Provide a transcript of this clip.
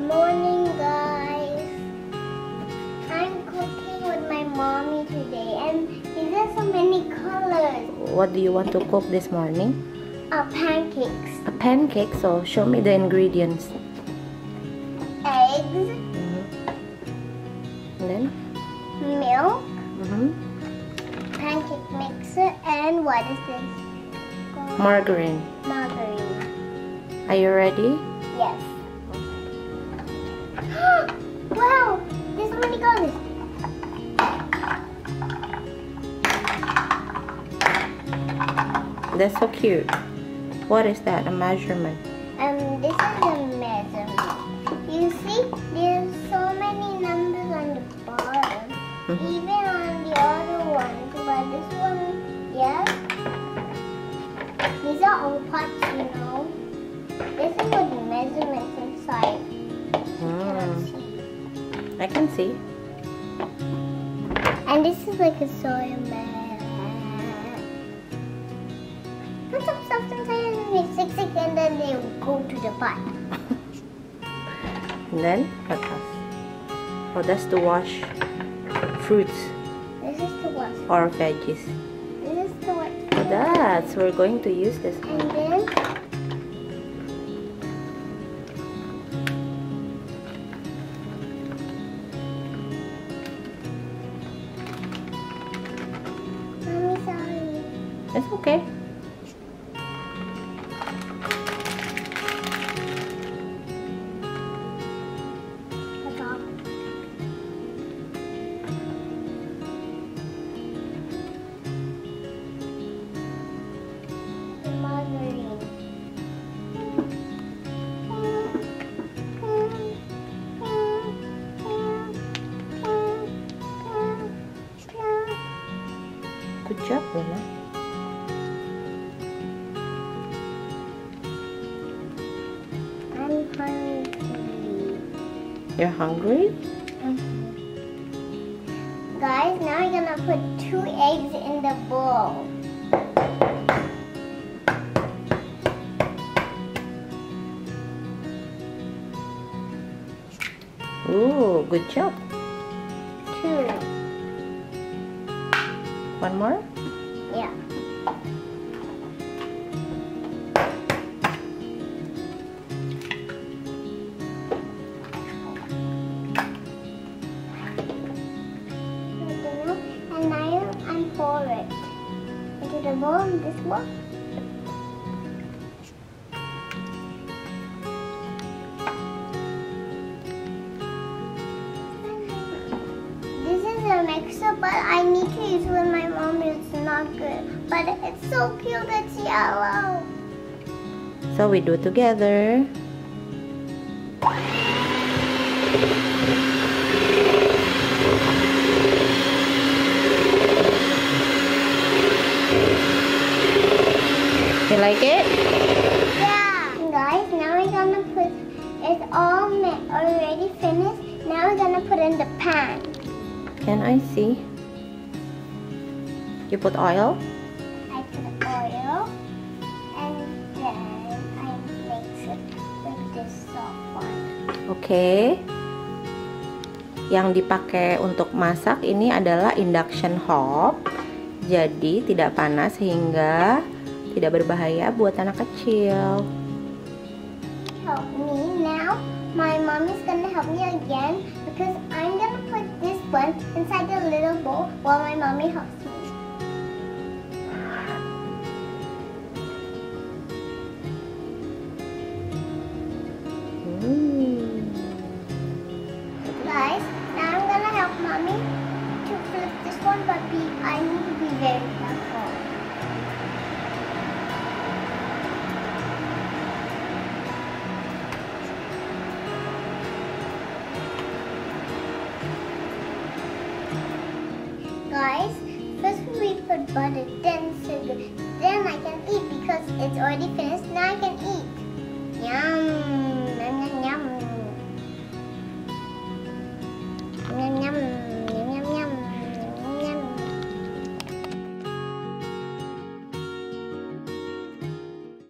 Good morning, guys. I'm cooking with my mommy today, and these are so many colors. What do you want to cook this morning? Pancakes. A pancake. So show me the ingredients. Eggs. And then? Milk. Mm-hmm. Pancake mixer, and what is this? Margarine. Margarine. Are you ready? Yes. Wow! There's so many colors. That's so cute. What is that? A measurement? This is a measurement. You see, there's so many numbers on the bottom. Even on the other ones, but this one, yes. These are all parts, you know. This is what the measurements inside. I can see. And this is like a soy man. Put some stuff inside and make sick, and then they go to the pot. And then what else? Oh, that's to wash fruits This is the wash. or veggies. This is the wash. That's we're going to use this one. And then Mommy, sorry. It's okay. That's all. The margarine. Good job, Luna. I'm hungry. You're hungry? Guys, now we're gonna put 2 eggs in the bowl. Ooh, good job. 2. One more? Yeah. And now I'm pour it into the bowl, this bowl. This is a mixer, but I need to use it with my mom. It's not good, but it's so cute. It's yellow. So we do together. You like it? Yeah. Guys, now we're gonna put it's all already finished. Now we're gonna put in the pan. Can I see? You put oil? I put oil, and then I mix it with this soft one. Oke. Yang dipakai untuk masak ini adalah induction hob. Jadi tidak panas sehingga tidak berbahaya buat anak kecil. Help me now. My mom is gonna help me again because I'm gonna put this one inside the little bowl while my mommy helps me. Guys, now I'm gonna help mommy to flip this one, but I need to be very careful. Guys, first we put butter, then sugar, then I can eat because it's already finished. Now I can eat. Yum!